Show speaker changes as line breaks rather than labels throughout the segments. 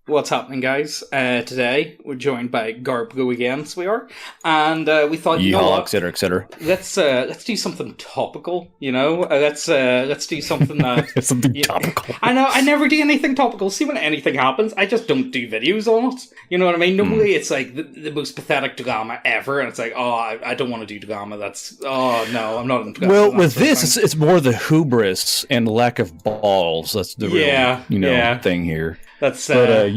What's happening, guys? Today we're joined by Garbgo again, so we are, and we thought, you know what,
etc., etc.
let's do something topical. You know, let's do something that
something topical.
I know I never do anything topical. See, when anything happens, I just don't do videos on it. You know what I mean? Normally, it's like the most pathetic drama ever, and it's like, oh, I don't want to do drama. That's no, I'm not interested.
Well, with this, it's more the hubris and lack of balls. That's the real, thing here.
That's
but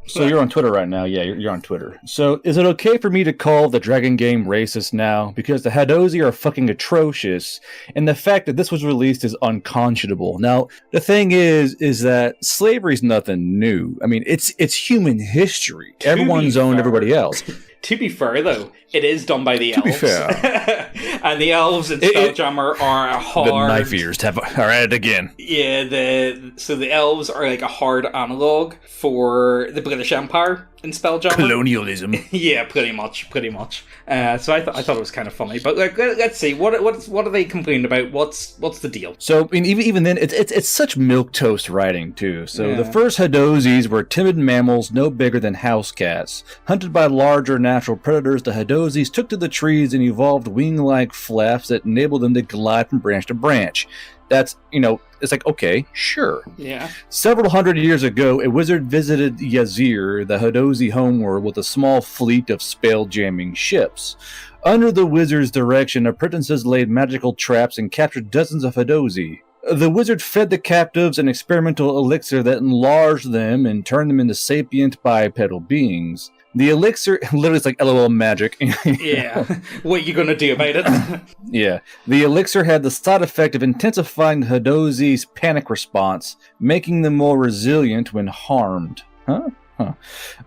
so you're on Twitter right now. Yeah, you're on Twitter. So is it okay for me to call the Dragon game racist now? Because the Hadozee are fucking atrocious, and the fact that this was released is unconscionable. Now, the thing is that slavery's nothing new. I mean, it's human history. Everyone's owned everybody else.
To be fair, though, it is done by the elves.
To be fair.
And the elves in Spelljammer are a hard...
The knife ears are at it again.
Yeah, so the elves are like a hard analogue for the British Empire in Spelljammer.
Colonialism.
Yeah, pretty much. So I thought it was kind of funny. But like, let's see, what are they complaining about? What's the deal?
So I mean, even then, it's such milquetoast writing too. So the first Hadozees were timid mammals, no bigger than house cats. Hunted by larger natural predators, the Hadozees took to the trees and evolved wing-like flaps that enabled them to glide from branch to branch. That's, it's like, okay, sure.
Yeah.
Several hundred years ago, a wizard visited Yazir, the Hadozee homeworld, with a small fleet of spell-jamming ships. Under the wizard's direction, apprentices laid magical traps and captured dozens of Hadozee. The wizard fed the captives an experimental elixir that enlarged them and turned them into sapient bipedal beings. The elixir, literally, it's like LOL magic.
Yeah. What are you going to do about it?
Yeah. The elixir had the side effect of intensifying the Hadozee's panic response, making them more resilient when harmed. Huh?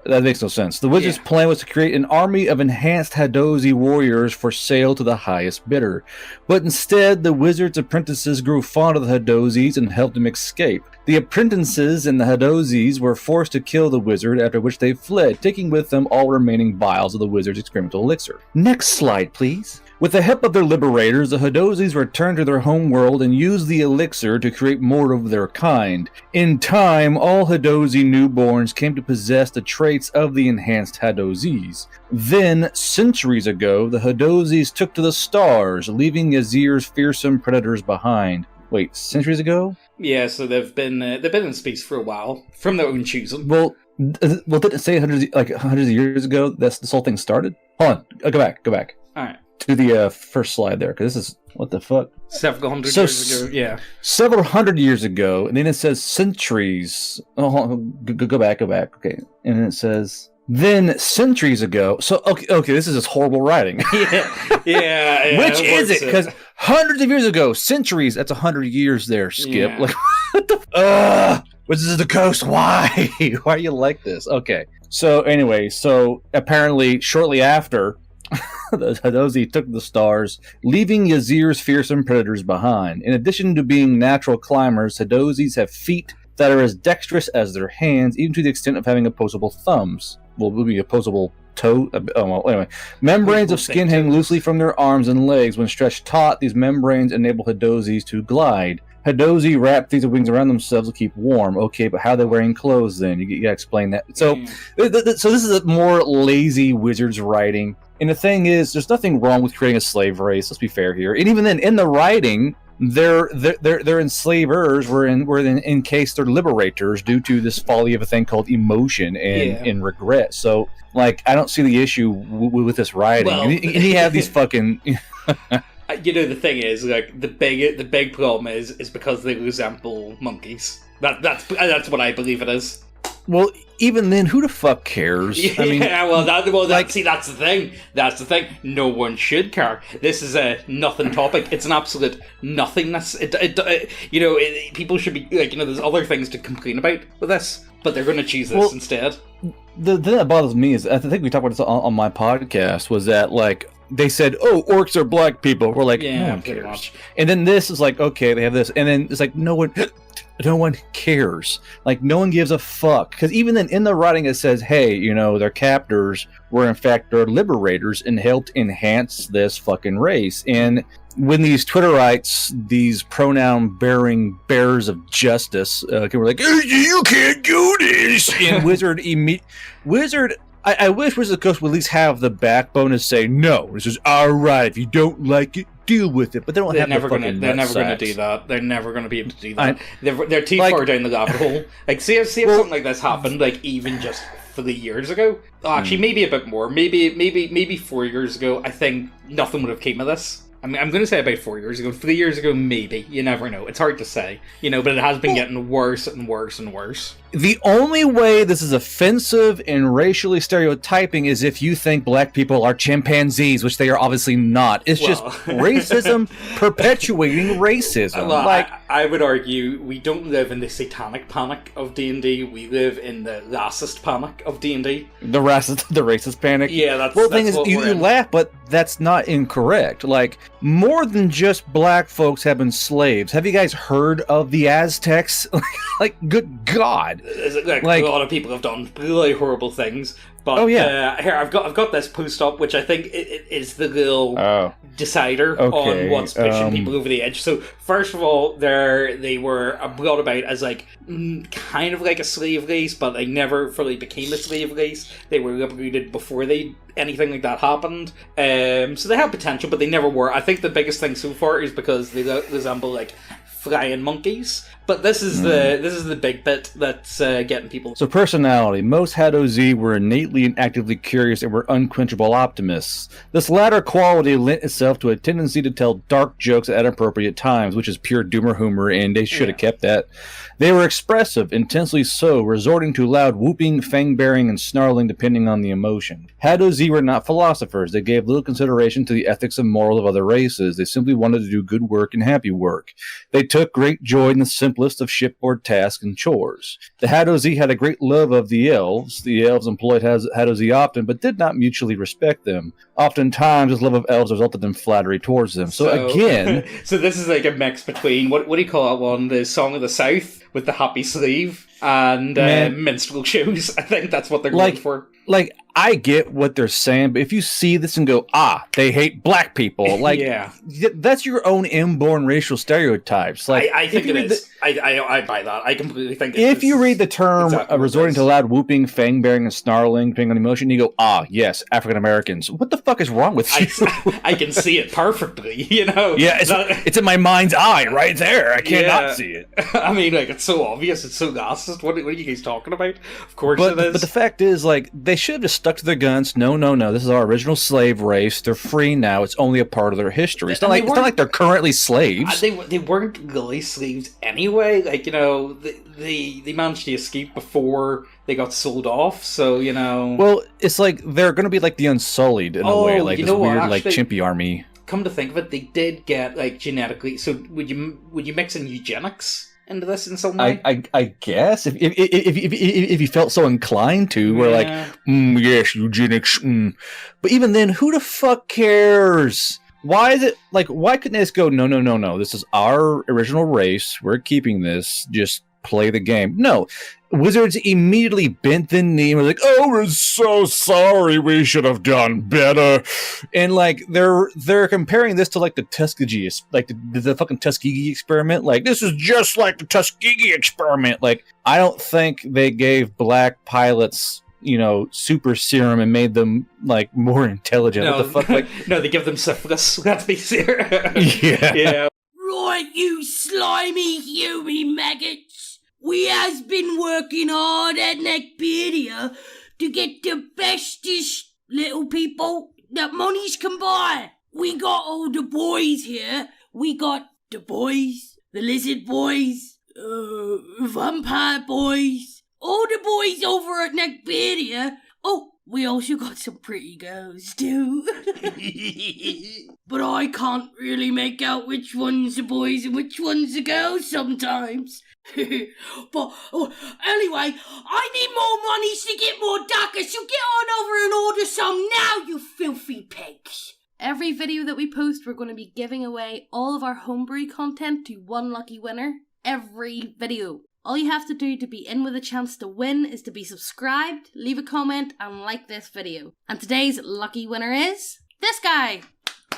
That makes no sense. The wizard's plan was to create an army of enhanced Hadozee warriors for sale to the highest bidder. But instead, the wizard's apprentices grew fond of the Hadozees and helped him escape. The apprentices and the Hadozees were forced to kill the wizard, after which they fled, taking with them all remaining vials of the wizard's experimental elixir. Next slide, please. With the help of their liberators, the Hadozees returned to their home world and used the elixir to create more of their kind. In time, all Hadozee newborns came to possess the traits of the enhanced Hadozees. Then, centuries ago, the Hadozees took to the stars, leaving Yazir's fearsome predators behind. Wait, centuries ago?
Yeah, so they've been in space for a while, from their own choosing.
Well, didn't it say hundreds of years ago this whole thing started? Hold on, go back.
All right.
To the first slide there, because this is, what the fuck?
Several hundred years ago, yeah.
Several hundred years ago, and then it says centuries. Oh, go back, okay. And then it says, then centuries ago. So, okay, this is just horrible writing.
Yeah.
Which is it? Because hundreds of years ago, centuries, that's 100 years there, Skip.
Yeah.
Like, what the this is the coast. Why? Why are you like this? Okay. So, anyway, apparently, shortly after, the Hadozee took the stars, leaving Yazir's fearsome predators behind. In addition to being natural climbers, Hadozees have feet that are as dexterous as their hands, even to the extent of having opposable thumbs. Well, it would be opposable toe. Anyway. Membranes of skin hang loosely from their arms and legs. When stretched taut, these membranes enable Hadozees to glide. Hadozee wrap these wings around themselves to keep warm. Okay, but how are they wearing clothes then? You gotta explain that. So this is a more lazy wizard's writing. And the thing is, there's nothing wrong with creating a slave race. Let's be fair here. And even then, in the writing, their enslavers were encased their liberators due to this folly of a thing called emotion and regret. So, like, I don't see the issue with this writing.
Well,
and you have these fucking.
The thing is, like, the big problem is because they resemble monkeys. That's what I believe it is.
Well, even then, who the fuck cares?
I mean, that's the thing. That's the thing. No one should care. This is a nothing topic. It's an absolute nothingness. People should be like, there's other things to complain about with this, but they're going to choose this instead.
The thing that bothers me is, I think we talked about this on my podcast, was that, like, they said, oh, orcs are black people. We're like, no one cares. Much. And then this is like, okay, they have this. And then it's like, no one cares. Like, no one gives a fuck. Because even then, in the writing, it says, hey, their captors were, in fact, their liberators and helped enhance this fucking race. And when these Twitterites, these pronoun-bearing bearers of justice, were like, "You can't do this," and Wizard. I wish Wizard of the Coast would at least have the backbone to say, "No, this is our right. If you don't like it, deal with it." But they don't have
never
the
gonna.
fucking
They're never going to
nutsacks.
do that. They're never going to be able to do that. They're too
like-
far down the rabbit hole. Like, see if something like this happened, like even just 3 years ago. Oh, actually, maybe a bit more. Maybe 4 years ago. I think nothing would have came of this. I mean, I'm going to say about 4 years ago. 3 years ago, maybe. You never know. It's hard to say. But it has been getting worse and worse and worse.
The only way this is offensive and racially stereotyping is if you think black people are chimpanzees, which they are obviously not. It's just racism perpetuating racism.
Well, I would argue we don't live in the satanic panic of D&D. We live in the racist panic of D&D.
The racist panic.
Yeah, that's
well. The thing
that's
is,
what
you
we're in.
laugh, but that's not incorrect. Like, more than just black folks have been slaves. Have you guys heard of the Aztecs? Like, good God.
Like, a lot of people have done really horrible things, but here I've got this post up, which I think is the real decider on what's pushing people over the edge. So first of all, they were brought about as like kind of like a slave race, but they never fully became a slave race. They were liberated before anything like that happened. So they have potential, but they never were. I think the biggest thing so far is because they resemble like flying monkeys. But this is the big bit that's getting people.
So personality. Most Hadozee were innately and actively curious and were unquenchable optimists. This latter quality lent itself to a tendency to tell dark jokes at inappropriate times, which is pure doomer humor, and they should have kept that. They were expressive, intensely so, resorting to loud whooping, fang-bearing, and snarling depending on the emotion. Hadozee were not philosophers. They gave little consideration to the ethics and morals of other races. They simply wanted to do good work and happy work. They took great joy in the simplest of shipboard tasks and chores. The Hadozee had a great love of the elves. The elves employed Hadozee often, but did not mutually respect them. Oftentimes, this love of elves resulted in flattery towards them. So again...
So this is like a mix between, what do you call that one? The Song of the South with the happy slave and minstrel shows. I think that's what they're going for.
Like, I get what they're saying, but if you see this and go, they hate black people, like, that's your own inborn racial stereotypes. Like,
I think it is. I buy that. I completely think it is.
If you read the term resorting to loud whooping, fang-bearing, and snarling, depending on emotion, you go, yes, African Americans. What the fuck is wrong with you?
I can see it perfectly, Yeah,
it's in my mind's eye right there. I cannot see it.
I mean, like, it's so obvious. It's so racist. What are you guys talking about? Of course it is.
But the fact is, like, they should have just stuck to their guns. No. This is our original slave race. They're free now. It's only a part of their history. It's not like they're currently slaves.
They weren't really slaves anyway. Like, they managed to escape before they got sold off. So,
Well, it's like they're going to be like the Unsullied in a way. Like this weird, like, chimpy army.
Come to think of it, they did get, like, genetically... So, would you mix in eugenics into this in some way?
I guess if you felt so inclined to, we're like, yes, eugenics. But even then, who the fuck cares? Why is it like? Why couldn't they just go? No. This is our original race. We're keeping this. Just play the game. No. Wizards immediately bent the knee and were like, we're so sorry, we should have done better. And like they're comparing this to like the Tuskegee, like the fucking Tuskegee experiment. Like, this is just like the Tuskegee experiment. Like, I don't think they gave black pilots, super serum and made them like more intelligent.
No,
what the fuck? Like,
no, they give them syphilis. Let's be serious.
Yeah.
Right, you slimy human maggots. We has been working hard at Neckbeardia to get the bestest little people that monies can buy. We got all the boys here. We got the boys, the lizard boys, vampire boys, all the boys over at Neckbeardia. Oh, we also got some pretty girls too. But I can't really make out which one's the boys and which one's the girls sometimes. But anyway, I need more monies to get more DACA, so get on over and order some now, you filthy pigs.
Every video that we post, we're going to be giving away all of our homebrew content to one lucky winner. Every video. All you have to do to be in with a chance to win is to be subscribed, leave a comment, and like this video. And today's lucky winner is this guy.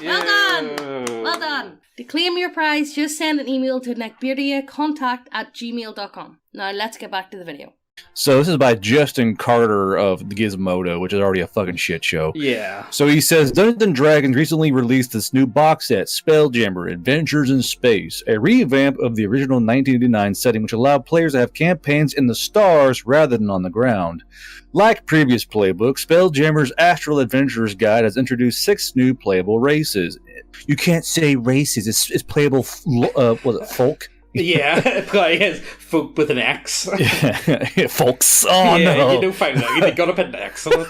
Well done! Well done! To claim your prize, just send an email to neckbeardia@gmail.com. Now let's get back to the video.
So this is by Justin Carter of Gizmodo, which is already a fucking shit show.
Yeah.
So he says, Dungeons & Dragons recently released this new box set, Spelljammer: Adventures in Space, a revamp of the original 1989 setting, which allowed players to have campaigns in the stars rather than on the ground. Like previous playbooks, Spelljammer's Astral Adventurer's Guide has introduced 6 new playable races. You can't say races; it's playable. Was it folk?
Yeah, probably is folk with an X.
Yeah, folks. Oh
yeah,
no!
You don't find that. They got to put an X on it.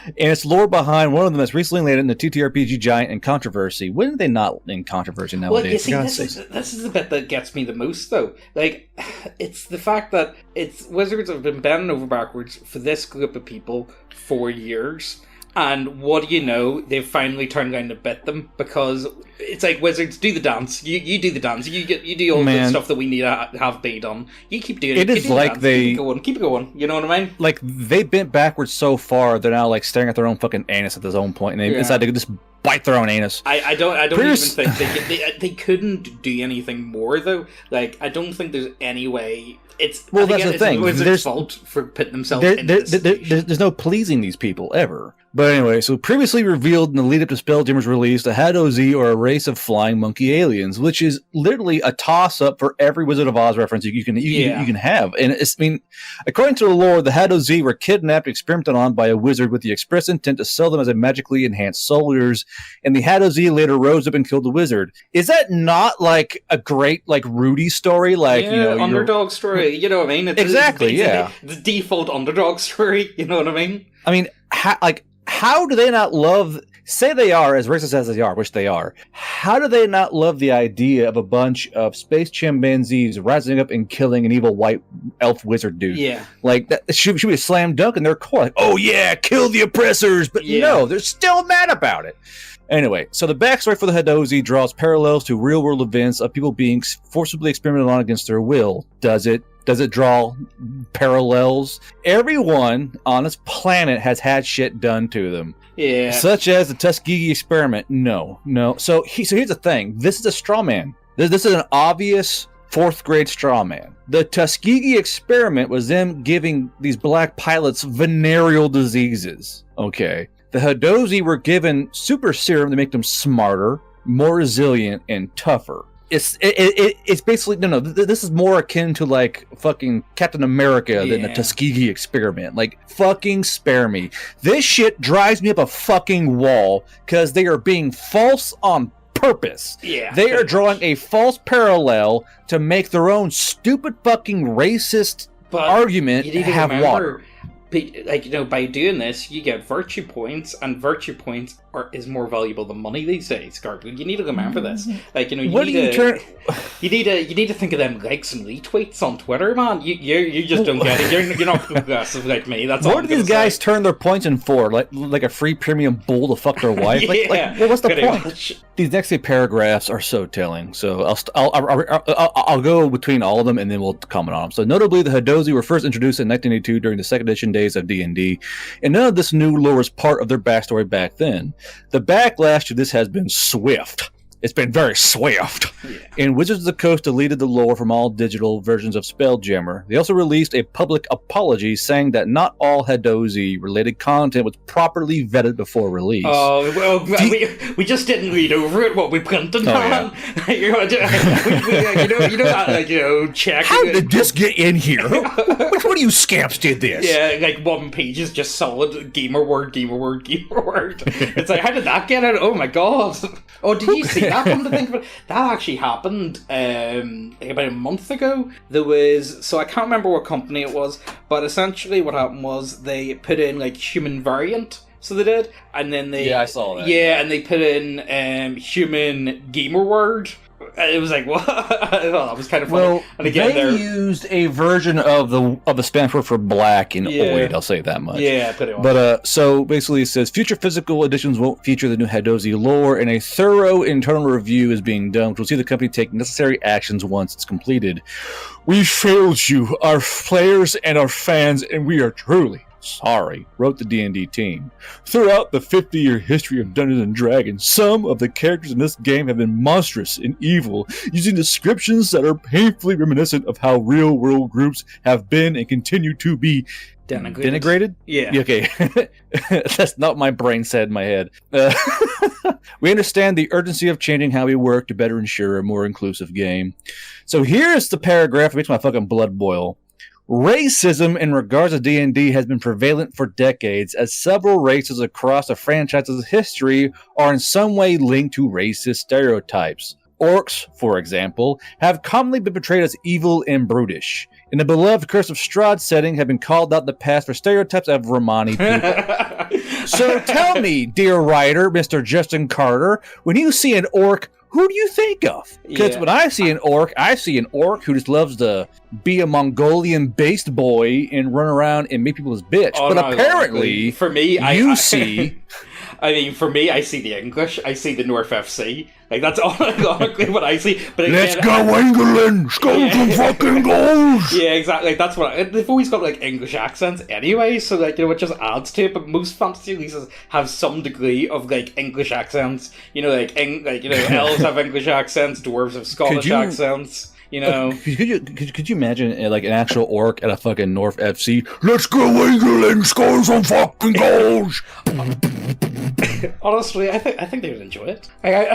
And it's lore behind one of them that's recently landed in the TTRPG giant in controversy. When are they not in controversy nowadays?
Well, you see, this is the bit that gets me the most, though. Like, it's the fact that Wizards have been bending over backwards for this group of people for years. And what do you know? They've finally turned around to bit them, because it's like, Wizards, do the dance. You do the dance. You do all the stuff that we need to have be done. You keep doing it.
It is like they
keep it going. You know what I mean?
Like, they bent backwards so far, they're now like staring at their own fucking anus at this own point, and they decided to just bite their own anus.
I don't even think they couldn't do anything more, though. Like, I don't think there's any way. That's the thing. Wizards' fault for putting themselves in this situation.
There's no pleasing these people ever. But anyway, so previously revealed in the lead up to Spelljammer's release, the Hadozee are a race of flying monkey aliens, which is literally a toss up for every Wizard of Oz reference you can have. And according to the lore, the Hadozee were kidnapped, experimented on by a wizard with the express intent to sell them as a magically enhanced soldiers, and the Hadozee later rose up and killed the wizard. Is that not like a great Rudy story?
Underdog story. You know what I mean? It's the default underdog story. You know what I mean?
I mean, how do they not love? Say they are as racist as they are, which they are. How do they not love the idea of a bunch of space chimpanzees rising up and killing an evil white elf wizard dude? Yeah, like that should be a slam dunk in their core. Like, oh yeah, kill the oppressors, but no, they're still mad about it. Anyway, so the backstory for the Hadozee draws parallels to real-world events of people being forcibly experimented on against their will. Does it draw parallels? Everyone on this planet has had shit done to them. Yeah. Such as the Tuskegee experiment. No. So here's the thing. This is a straw man. This is an obvious 4th grade straw man. The Tuskegee experiment was them giving these black pilots venereal diseases. Okay. The Hadozee were given super serum to make them smarter, more resilient, and tougher. It's basically this is more akin to like fucking Captain America than the Tuskegee experiment. Like, fucking spare me. This shit drives me up a fucking wall because they are being false on purpose. Yeah, they are drawing a false parallel to make their own stupid fucking racist argument have water.
By doing this, you get virtue points, and virtue points is more valuable than money these days, Garfield. You need to remember this. You need to think of them likes and retweets on Twitter, man. You just don't get it. You're not progressive like me. That's all.
What do these guys turn their points in for? Like a free premium bull to fuck their wife? What's the point?
Much.
These next 8 paragraphs are so telling. So I'll go between all of them and then we'll comment on them. So notably, the Hadozee were first introduced in 1982 during the 2nd edition days of D&D, and none of this new lore was part of their backstory back then. The backlash to this has been swift. It's been very swift. Yeah. And Wizards of the Coast deleted the lore from all digital versions of Spelljammer. They also released a public apology saying that not all Hadozee-related content was properly vetted before release.
Oh, well, we just didn't read over it, what we printed on. Check.
How did this get in here? Which one of you scamps did this?
Yeah, like 1 page is just solid gamer word. It's like, how did that get out? Oh my god. Oh, did you see that? Come to think of it, that actually happened about a month ago. So I can't remember what company it was, but essentially what happened was they put in like human variant. So they did, and then
I saw that.
Yeah, and they put in human gamer word. It was like, what? I thought that was kind of funny.
Well, and again, they used a version of the Spanish word for black in Oid, I'll say that much.
Yeah, pretty much.
But, so basically it says, future physical editions won't feature the new Hadozee lore, and a thorough internal review is being done, which will see the company take necessary actions once it's completed. We failed you, our players and our fans, and we are truly Sorry, wrote the D&D team. Throughout the 50-year history of Dungeons & Dragons, some of the characters in this game have been monstrous and evil, using descriptions that are painfully reminiscent of how real-world groups have been and continue to be denigrated?
Yeah.
Okay. That's not what my brain said in my head. We understand the urgency of changing how we work to better ensure a more inclusive game. So here's the paragraph that makes my fucking blood boil. Racism in regards to D&D has been prevalent for decades, as several races across the franchise's history are in some way linked to racist stereotypes. Orcs, for example, have commonly been portrayed as evil and brutish. In the beloved Curse of Strahd setting, have been called out in the past for stereotypes of Romani people. So tell me, dear writer, Mr. Justin Carter, when you see an orc, who do you think of? Because when I see an orc who just loves to be a Mongolian-based boy and run around and make people his bitch.
Oh,
but
no,
apparently,
for me,
see...
I mean, for me, I see the English. I see the North FC. Like, that's all what I see. But again,
let's go England! Score some fucking goals!
Yeah, exactly. That's what they've always got, like, English accents anyway, so, like, you know, it just adds to it. But most fantasy releases have some degree of, like, English accents. You know, like elves have English accents, dwarves have Scottish accents. You know,
could you imagine like an actual orc at a fucking North FC? Let's go England, score some fucking goals.
Honestly, I think they would enjoy it. I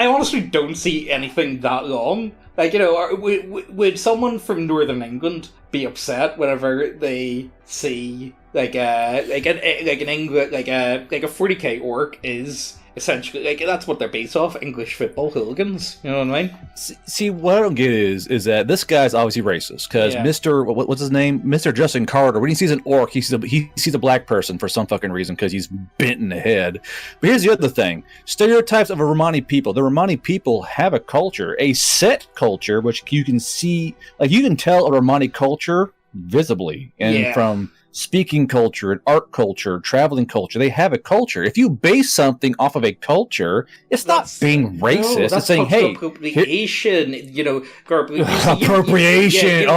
honestly don't see anything that long. Like, you know, would someone from Northern England be upset whenever they see like an English like a 40k orc is essentially, like, that's what they're based off, English football hooligans. You know what I mean?
See, what I don't get is that this guy's obviously racist, because Mr. What's his name? Mr. Justin Carter, when he sees an orc, he sees a black person for some fucking reason, because he's bent in the head. But here's the other thing. Stereotypes of a Romani people. The Romani people have a culture, a set culture, which you can see, like, you can tell a Romani culture visibly, and from speaking culture and art culture, traveling culture, they have a culture. If you base something off of a culture, it's not being racist. It's saying, hey,
appropriation, you know,
appropriation.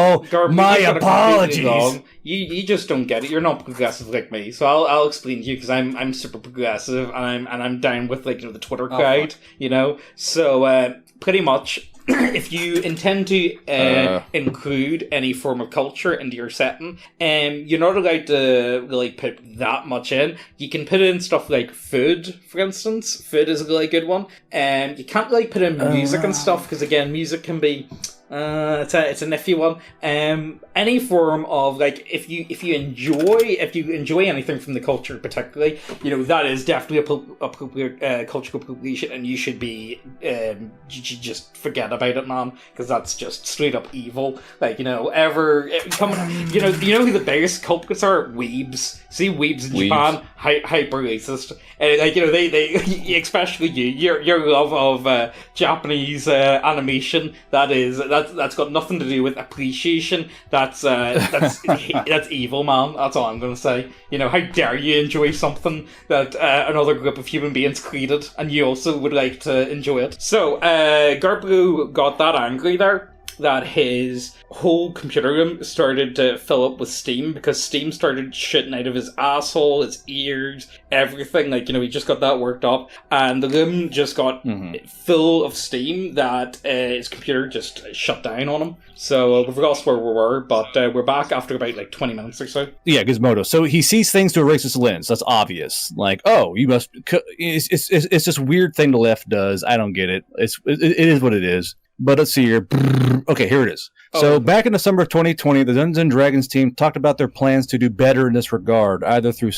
My apologies.
You just don't get it. You're not progressive like me, so I'll explain to you, because I'm super progressive, and I'm down with, like, you know, the Twitter crowd, you know. So pretty much, if you intend to include any form of culture into your setting, you're not allowed to really put that much in. You can put in stuff like food, for instance. Food is a really good one. You can't really put in music and stuff, because again, music can be it's a nifty one. Any form of, like, if you enjoy anything from the culture, particularly, you know, that is definitely appropriate cultural appropriation, and you should be you should just forget about it, man, because that's just straight up evil. Like, you know, you know who the biggest culprits are? Weebs. See, weebs in Japan, hyper racist. Like, you know, they especially your love of Japanese animation, that's got nothing to do with appreciation. That's evil, man. That's all I'm gonna say. You know, how dare you enjoy something that another group of human beings created, and you also would like to enjoy it. So Garblu got that angry there that his whole computer room started to fill up with steam, because steam started shooting out of his asshole, his ears, everything. Like, you know, he just got that worked up, and the room just got full of steam that his computer just shut down on him. So we forgot where we were, but we're back after about, like, 20 minutes or so.
Yeah, Gizmodo. So he sees things through a racist lens. That's obvious. Like, oh, you must... It's this weird thing the left does. I don't get it. It is what it is. But let's see here. Okay, here it is. So back in December of 2020, the Dungeons & Dragons team talked about their plans to do better in this regard, either through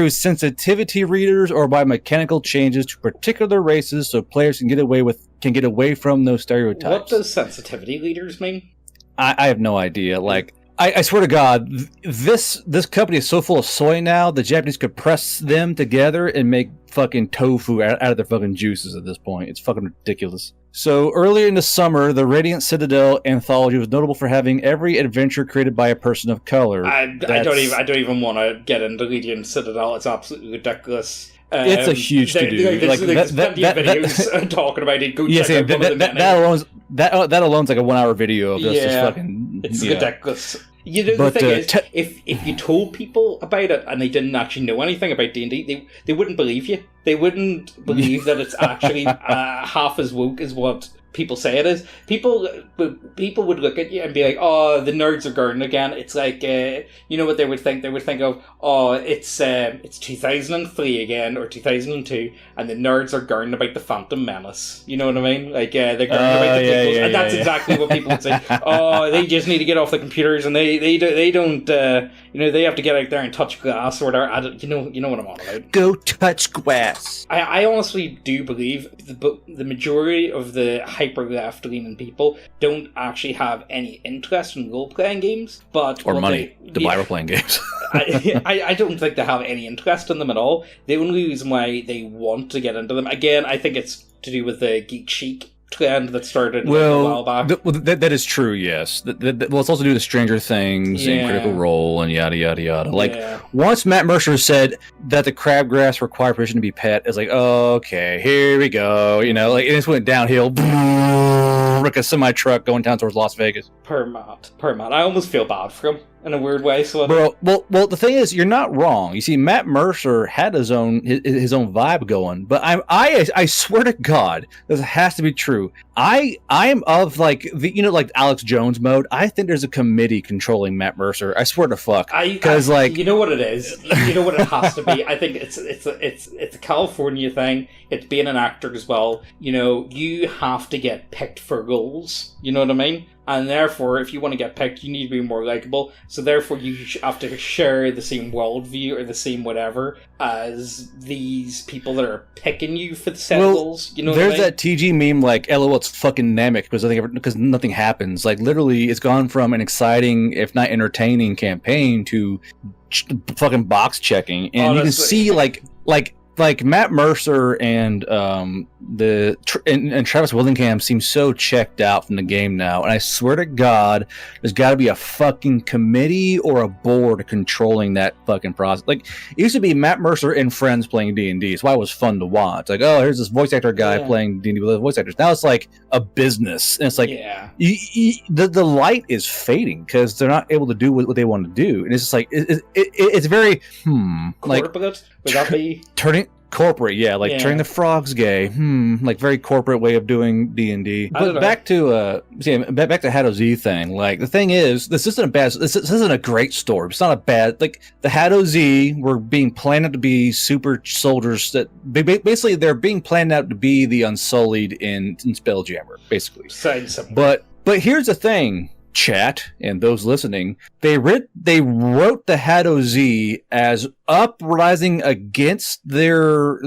sensitivity readers or by mechanical changes to particular races, so players can get away from those stereotypes.
What does sensitivity readers mean?
I have no idea. Like, I swear to God, this company is so full of soy now, the Japanese could press them together and make fucking tofu out of their fucking juices at this point. It's fucking ridiculous. So earlier in the summer, the Radiant Citadel anthology was notable for having every adventure created by a person of color.
I don't even want to get into Radiant Citadel. It's absolutely ridiculous.
It's a huge to-do.
There's plenty of videos talking about it. Go check out one of the many.
That alone's like a 1 hour video of this. Just fucking,
it's ridiculous. You know, the thing is, if you told people about it and they didn't actually know anything about D&D, they wouldn't believe you. They wouldn't believe that it's actually half as woke as what people say it is. People would look at you and be like, "Oh, the nerds are garden again." It's like, you know what they would think? They would think of, "Oh, it's 2003 again, or 2002, and the nerds are garden about the Phantom Menace." You know what I mean? Like, they're garden about the prequels, and that's exactly what people would say. "Oh, they just need to get off the computers, and they don't, you know, they have to get out there and touch glass or whatever." You know what I'm on about.
Go touch glass.
I honestly do believe the majority of the hyper left leaning people don't actually have any interest in role playing games,
or money to buy role playing games.
I don't think they have any interest in them at all. The only reason why they want to get into them, again, I think it's to do with the geek chic trend that started a while back.
That is true, yes. Well, it's also due to Stranger Things and Critical Role and yada yada yada. Like, once Matt Mercer said that the crabgrass required permission to be pet, it's like, oh, okay, here we go. You know, like, it just went downhill. Like a semi truck going down towards Las Vegas.
Per Matt. I almost feel bad for him in a weird way. So
well, the thing is, you're not wrong. You see, Matt Mercer had his own vibe going, but I swear to God, this has to be true. I'm of like like Alex Jones mode. I think there's a committee controlling Matt Mercer. I swear to fuck. Because like,
you know what it is. You know what it has to be. I think it's a California thing. It's being an actor as well. You know, you have to get picked for roles. You know what I mean? And therefore, if you want to get picked, you need to be more likable. So therefore, you have to share the same worldview or the same whatever as these people that are picking you for the set roles. You know what I mean?
There's that TG meme like, "LOL, it's fucking Namek," because nothing happens. Like, literally, it's gone from an exciting, if not entertaining, campaign to fucking box checking, and honestly, you can see like Matt Mercer and and Travis Willingham seem so checked out from the game now, and I swear to God, there's got to be a fucking committee or a board controlling that fucking process. Like, it used to be Matt Mercer and friends playing D&D. It's why it was fun to watch. Like, oh, here's this voice actor guy playing D&D with other voice actors. Now it's like a business, and it's like the light is fading because they're not able to do what they want to do, and it's just like it's very
corporate. Would that be
turning corporate? Turning the frogs gay. Like very corporate way of doing D&D. But back to Hadozee thing. Like, the thing is, this isn't a great story. It's not a bad, like, the Hadozee were being planned out to be super soldiers that basically they're being planned out to be the Unsullied in Spelljammer, basically. But here's the thing, chat and those listening, they wrote the Hadozee as uprising against their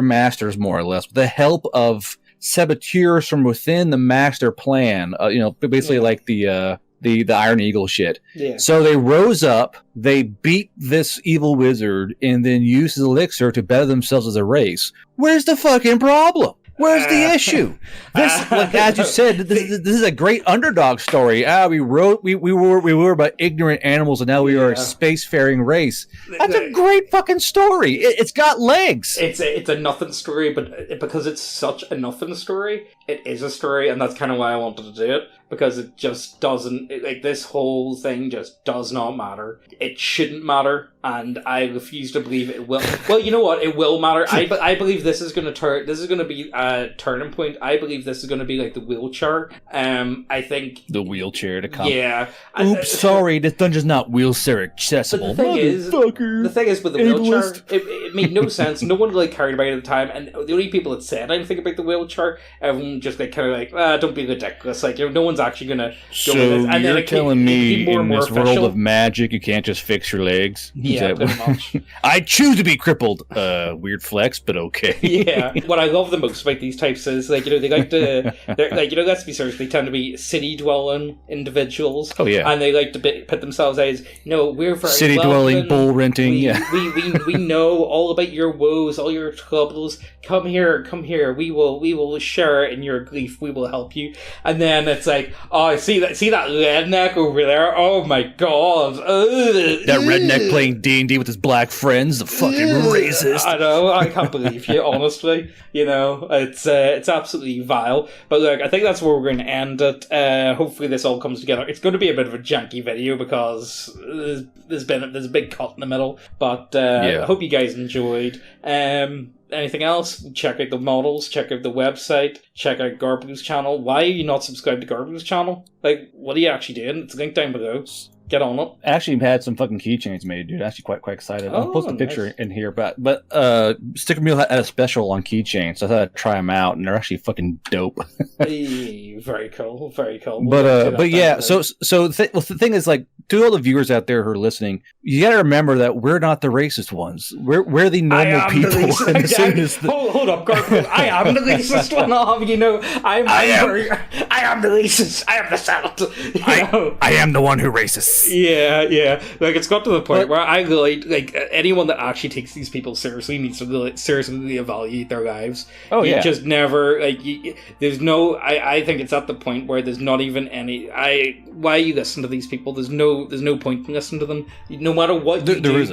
masters, more or less, with the help of saboteurs from within the master plan. Basically like the Iron Eagle shit. Yeah. So they rose up, they beat this evil wizard, and then used his elixir to better themselves as a race. Where's the fucking problem? Where's the issue? This, like, as you said, this is a great underdog story. We were about ignorant animals, and now we are a spacefaring race. That's a great fucking story. It's got legs.
It's a nothing story, but because it's such a nothing story, it is a story, and that's kind of why I wanted to do it. Because it just doesn't, this whole thing just does not matter. It shouldn't matter, and I refuse to believe it will. Well, you know what? It will matter. I believe this is going to be a turning point. I believe this is going to be like the wheelchair. I think
the wheelchair to come.
Yeah.
Oops, sorry, this dungeon's not wheelchair accessible.
But the thing is with the wheelchair, it made no sense. No one really cared about it at the time, and the only people that said anything about the wheelchair, everyone just kind of don't be ridiculous. No one's actually going to go with this. And
you're telling me in this world of magic you can't just fix your legs?
Yeah, pretty much.
I choose to be crippled. Weird flex, but okay.
Yeah. What I love the most about about these types is, like, you know, they like to, they're, like, you know, let's be serious, they tend to be city-dwelling individuals.
Oh, yeah.
And they like to put themselves out as, you know, we're very
City-dwelling, bull renting,
we know all about your woes, all your troubles. Come here, we will share in your grief, we will help you. And then it's like, oh, see that redneck over there? Oh my god.
That redneck playing D&D with his black friends, the fucking racist.
I know, I can't believe you, honestly. You know, it's absolutely vile. But look, I think that's where we're going to end it. Hopefully this all comes together. It's going to be a bit of a janky video because there's a big cut in the middle. But I hope you guys enjoyed. Anything else? Check out the models, check out the website, check out Garblu's channel. Why are you not subscribed to Garblu's channel? Like, what are you actually doing? It's linked down below. Get on it.
I actually had some fucking keychains made, dude. Actually quite excited. I'll post a picture in here, but Sticker Mule had a special on keychains, so I thought I'd try them out, and they're actually fucking dope.
Hey, very cool, very cool.
But yeah, so the thing is, like, to all the viewers out there who are listening, you got to remember that we're not the racist ones. We're the normal people.
Hold up, Garfield. I am the racist one. You know, I am the racist. I am the salad.
I am the one who racists.
Yeah. Like, it's got to the point where I really, like, anyone that actually takes these people seriously needs to really seriously evaluate their lives.
Oh, yeah.
You just never, like, there's no, I think it's at the point where there's not even any, why you listen to these people? There's no point in listening to them. No matter what you do,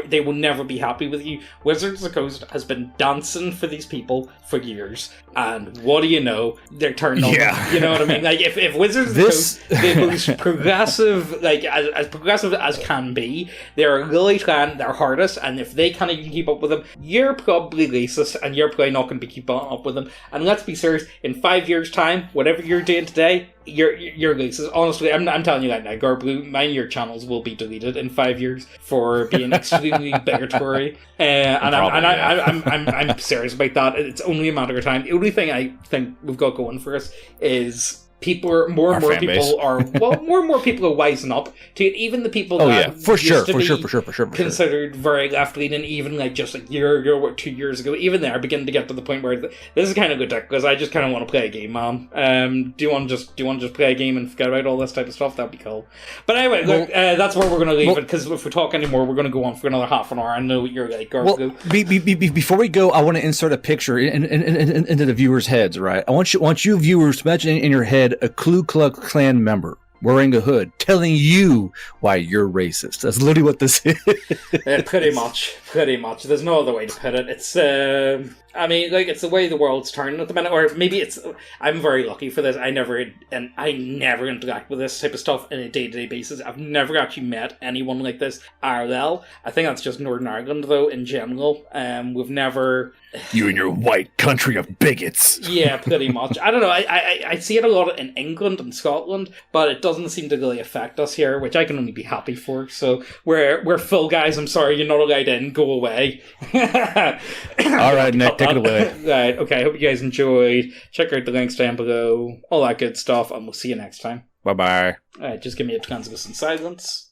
they will never be happy with you. Wizards of the Coast has been dancing for these people for years, and what do you know? They're turned on.
Yeah.
You know what I mean? Like, if Wizards of the Coast, the most progressive, like, as progressive as can be, they're really trying their hardest, and if they can't even keep up with them, you're probably racist, and you're probably not going to be keeping up with them. And let's be serious, in 5 years' time, whatever you're doing today, you're racist. Honestly, I'm telling you that now, Garblu, mine your channels will be deleted in 5 years for being extremely bigotry. I'm serious about that. It's only a matter of time. The only thing I think we've got going for us is more and more people are wising up to it. Even the people that
for sure,
considered very left leaning, even like just like year or 2 years ago, even they are beginning to get to the point where this is kind of good because I just kind of want to play a game, man. Do you want to just play a game and forget about all this type of stuff? That'd be cool. But anyway, look, that's where we're going to leave it, because if we talk anymore, we're going to go on for another half an hour. I know what you're like,
before we go, I want to insert a picture into the viewers' heads. Right? I want you viewers to imagine in your head a Ku Klux Klan member wearing a hood telling you why you're racist. That's literally what this is.
Pretty much. There's no other way to put it. It's I mean, like, it's the way the world's turning at the minute, or maybe it's, I'm very lucky for this. I never interact with this type of stuff on a day-to-day basis. I've never actually met anyone like this IRL. I think that's just Northern Ireland, though, in general. We've never...
You and your white country of bigots.
Yeah, pretty much. I don't know, I see it a lot in England and Scotland, but it doesn't seem to really affect us here, which I can only be happy for. So, we're full, guys. I'm sorry, you're not allowed in. Go away.
Alright, Nick, take it away.
Right, okay, hope you guys enjoyed. Check out the links down below, all that good stuff, and we'll see you next time.
Bye-bye.
Alright, just give me a translucent silence.